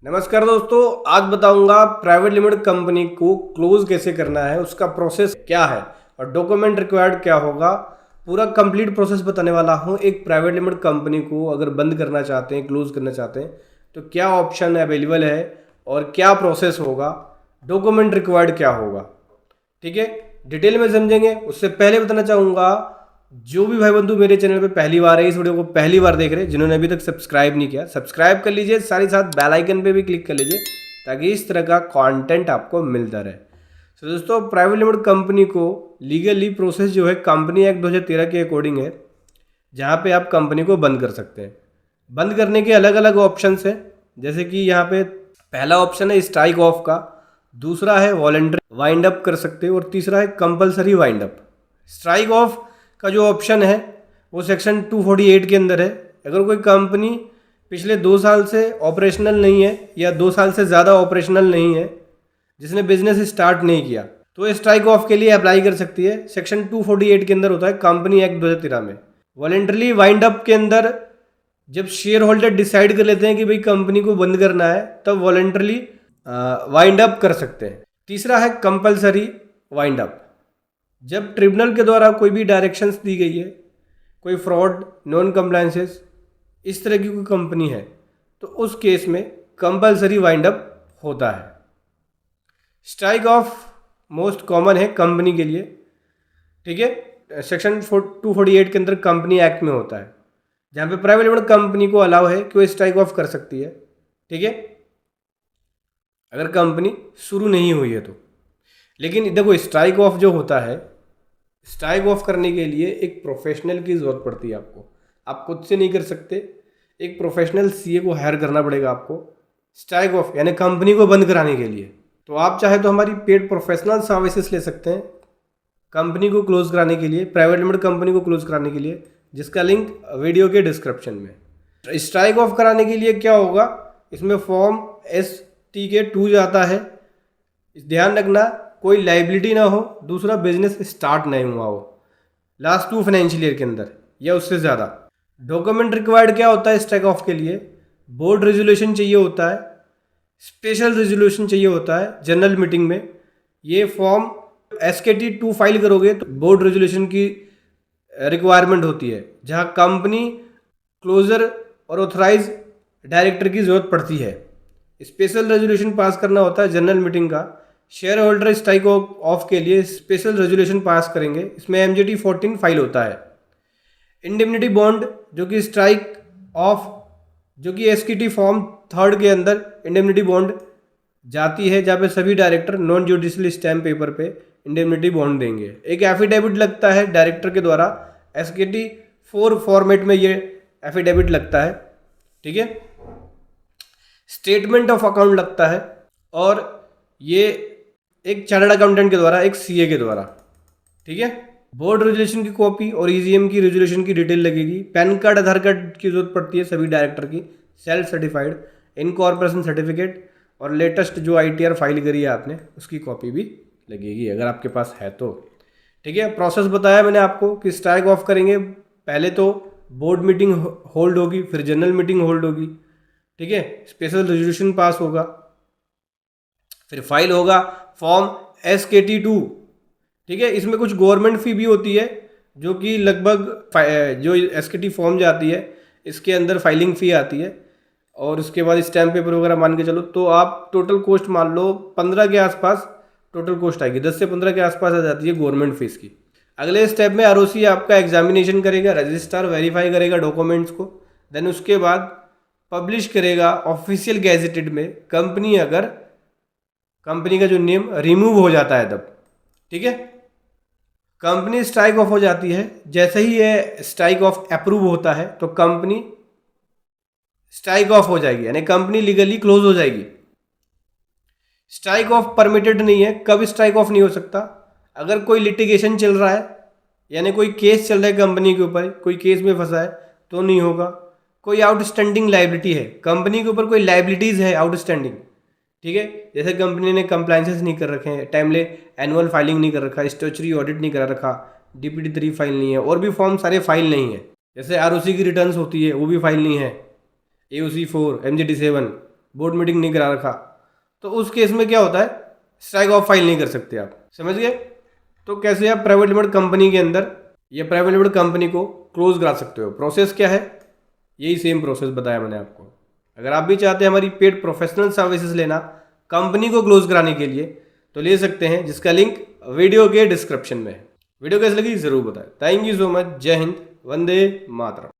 नमस्कार दोस्तों, आज बताऊंगा प्राइवेट लिमिटेड कंपनी को क्लोज कैसे करना है, उसका प्रोसेस क्या है और डॉक्यूमेंट रिक्वायर्ड क्या होगा। पूरा कंप्लीट प्रोसेस बताने वाला हूं। एक प्राइवेट लिमिटेड कंपनी को अगर बंद करना चाहते हैं, क्लोज करना चाहते हैं तो क्या ऑप्शन अवेलेबल है और क्या प्रोसेस होगा, डॉक्यूमेंट रिक्वायर्ड क्या होगा। ठीक है, डिटेल में समझेंगे। उससे पहले बताना चाहूँगा, जो भी भाई बंधु मेरे चैनल पे पहली बार है, इस वीडियो को पहली बार देख रहे हैं, जिन्होंने अभी तक सब्सक्राइब नहीं किया सब्सक्राइब कर लीजिए, साथ ही साथ बेल आइकन पे भी क्लिक कर लीजिए ताकि इस तरह का कंटेंट आपको मिलता रहे। तो दोस्तों, प्राइवेट लिमिटेड कंपनी को लीगली प्रोसेस जो है कंपनी एक्ट 2013 के अकॉर्डिंग है, जहाँ पे आप कंपनी को बंद कर सकते हैं। बंद करने के अलग अलग ऑप्शंस हैं, जैसे कि यहाँ पे पहला ऑप्शन है स्ट्राइक ऑफ का, दूसरा है वॉलंटरी वाइंड अप कर सकते हैं और तीसरा है compulsory wind up. Strike off का जो ऑप्शन है वो सेक्शन 248 के अंदर है। अगर कोई कंपनी पिछले 2 साल से ऑपरेशनल नहीं है या 2 साल से ज़्यादा ऑपरेशनल नहीं है, जिसने बिजनेस स्टार्ट नहीं किया, तो ये स्ट्राइक ऑफ के लिए अप्लाई कर सकती है। सेक्शन 248 के अंदर होता है कंपनी एक्ट 2013 में। वॉलेंटरली वाइंड अप के अंदर जब शेयर होल्डर डिसाइड कर लेते हैं कि भाई कंपनी को बंद करना है, तब वॉलेंटरली वाइंड अप कर सकते हैं। तीसरा है कंपलसरी वाइंड अप, जब ट्रिब्यूनल के द्वारा कोई भी डायरेक्शंस दी गई है, कोई फ्रॉड, नॉन कंप्लायंसेस, इस तरह की कोई कंपनी है, तो उस केस में कंपलसरी वाइंड अप होता है। स्ट्राइक ऑफ मोस्ट कॉमन है कंपनी के लिए। ठीक है, सेक्शन 248 के अंदर कंपनी एक्ट में होता है, जहाँ पे प्राइवेट लिमिटेड कंपनी को अलाउ है कि वो स्ट्राइक ऑफ कर सकती है। ठीक है, अगर कंपनी शुरू नहीं हुई है तो। लेकिन देखो, स्ट्राइक ऑफ जो होता है, स्ट्राइक ऑफ करने के लिए एक प्रोफेशनल की ज़रूरत पड़ती है आपको। आप खुद से नहीं कर सकते, एक प्रोफेशनल सीए को हायर करना पड़ेगा आपको स्ट्राइक ऑफ यानी कंपनी को बंद कराने के लिए। तो आप चाहे तो हमारी पेड प्रोफेशनल सर्विसेज ले सकते हैं कंपनी को क्लोज कराने के लिए, प्राइवेट लिमिटेड कंपनी को क्लोज कराने के लिए, जिसका लिंक वीडियो के डिस्क्रिप्शन में। स्ट्राइक ऑफ कराने के लिए क्या होगा, इसमें फॉर्म STK-2 जाता है। ध्यान रखना, कोई लाइबिलिटी ना हो, दूसरा बिजनेस स्टार्ट नहीं हुआ हो लास्ट 2 फाइनेंशियल ईयर के अंदर या उससे ज़्यादा। डॉक्यूमेंट रिक्वायर्ड क्या होता है स्ट्राइक ऑफ के लिए, बोर्ड रेजोल्यूशन चाहिए होता है, स्पेशल रेजोल्यूशन चाहिए होता है जनरल मीटिंग में। ये फॉर्म SKT-2 फाइल करोगे तो बोर्ड रेजोल्यूशन की रिक्वायरमेंट होती है, जहाँ कंपनी क्लोजर और ऑथराइज डायरेक्टर की ज़रूरत पड़ती है। स्पेशल रेजोल्यूशन पास करना होता है जनरल मीटिंग का। शेयर होल्डर स्ट्राइक ऑफ के लिए स्पेशल रेजोल्यूशन पास करेंगे, इसमें MJT-14 फाइल होता है। इंडेमनिटी बॉन्ड जो कि स्ट्राइक ऑफ, जो कि SKT फॉर्म 3 के अंदर इंडेमनिटी बॉन्ड जाती है, जहाँ पे सभी director non judicial stamp paper पे इंडेमनिटी बॉन्ड देंगे। एक एफिडेविट लगता है डायरेक्टर के द्वारा, SKT-4 फॉर्मेट में ये एफिडेविट लगता है। ठीक है, स्टेटमेंट ऑफ अकाउंट लगता है, और ये एक चार्टर्ड अकाउंटेंट के द्वारा, एक सीए के द्वारा। ठीक है, बोर्ड रेजोल्यूशन की कॉपी और EGM की रेजोल्यूशन की डिटेल लगेगी। पैन कार्ड, आधार कार्ड की जरूरत पड़ती है सभी डायरेक्टर की, सेल्फ सर्टिफाइड, इनकॉर्पोरेशन सर्टिफिकेट, और लेटेस्ट जो ITR फाइल करी है आपने उसकी कॉपी भी लगेगी अगर आपके पास है तो। ठीक है, प्रोसेस बताया मैंने आपको कि स्ट्राइक ऑफ करेंगे, पहले तो बोर्ड मीटिंग होल्ड होगी, फिर जनरल मीटिंग होल्ड होगी। ठीक है, स्पेशल रेजोल्यूशन पास होगा, फिर फाइल होगा फॉर्म SKT-2। ठीक है, इसमें कुछ गवर्नमेंट फ़ी भी होती है, जो कि लगभग जो SKT फॉर्म जाती है इसके अंदर फाइलिंग फ़ी आती है, और उसके बाद स्टैम्प पेपर वगैरह मान के चलो तो आप टोटल कॉस्ट मान लो 15 के आसपास टोटल कॉस्ट आएगी, 10 से 15 के आसपास आ जाती है गवर्नमेंट फीस की। अगले स्टेप में ROC आपका एग्जामिनेशन करेगा, रजिस्ट्रार वेरीफाई करेगा डॉक्यूमेंट्स को, देन उसके बाद पब्लिश करेगा ऑफिशियल गैजेटेड में, कंपनी अगर कंपनी का जो नेम रिमूव हो जाता है तब। ठीक है, कंपनी स्ट्राइक ऑफ हो जाती है। जैसे ही ये स्ट्राइक ऑफ अप्रूव होता है तो कंपनी स्ट्राइक ऑफ हो जाएगी, यानी कंपनी लीगली क्लोज हो जाएगी। स्ट्राइक ऑफ परमिटेड नहीं है। कब स्ट्राइक ऑफ नहीं हो सकता, अगर कोई लिटिगेशन चल रहा है, यानी कोई केस चल रहा है कंपनी के ऊपर, कोई केस में फंसा है तो नहीं होगा। कोई आउटस्टैंडिंग लाइबिलिटी है, कंपनी के ऊपर कोई लाइबिलिटीज़ है आउटस्टैंडिंग। ठीक है, जैसे कंपनी ने कंप्लायंसेस नहीं कर रखे हैं, टाइमली एनुअल फाइलिंग नहीं कर रखा, स्टैट्यूटरी ऑडिट नहीं करा रखा, DPT-3 फाइल नहीं है, और भी फॉर्म सारे फाइल नहीं है। जैसे ROC की रिटर्न्स होती है वो भी फाइल नहीं है, AOC 4, MJT 7, बोर्ड मीटिंग नहीं करा रखा, तो उस केस में क्या होता है, स्ट्राइक ऑफ फाइल नहीं कर सकते आप, समझ गए। तो कैसे आप प्राइवेट लिमिटेड कंपनी के अंदर या प्राइवेट लिमिटेड कंपनी को क्लोज करा सकते हो, प्रोसेस क्या है, यही सेम प्रोसेस बताया मैंने आपको। अगर आप भी चाहते हैं हमारी पेड प्रोफेशनल सर्विसेज लेना कंपनी को क्लोज कराने के लिए, तो ले सकते हैं, जिसका लिंक वीडियो के डिस्क्रिप्शन में है। वीडियो कैसी लगी जरूर बताएं। Thank you so much. जय हिंद, वंदे मातरम।